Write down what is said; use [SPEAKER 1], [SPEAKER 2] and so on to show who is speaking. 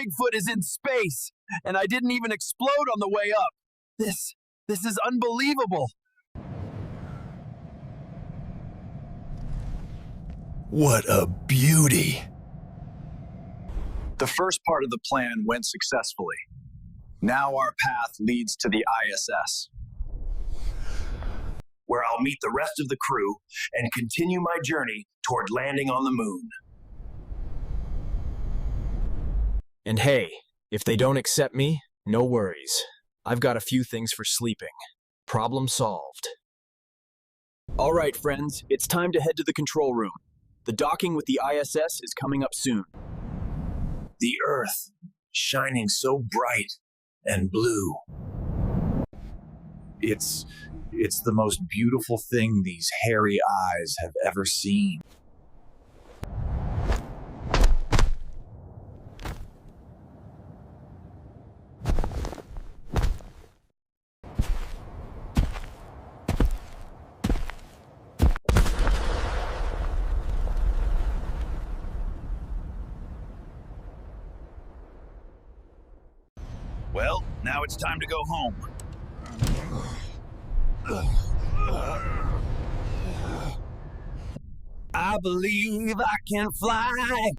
[SPEAKER 1] Bigfoot is in space, and I didn't even explode on the way up. This is unbelievable.
[SPEAKER 2] What a beauty.
[SPEAKER 3] The first part of the plan went successfully. Now our path leads to the ISS, where I'll meet the rest of the crew and continue my journey toward landing on the moon.
[SPEAKER 4] And hey, if they don't accept me, no worries. I've got a few things for sleeping. Problem solved. All right, friends, it's time to head to the control room. The docking with the ISS is coming up soon.
[SPEAKER 2] The Earth, shining so bright and blue. It's the most beautiful thing these hairy eyes have ever seen.
[SPEAKER 3] Well, now it's time to go home.
[SPEAKER 1] I believe I can fly.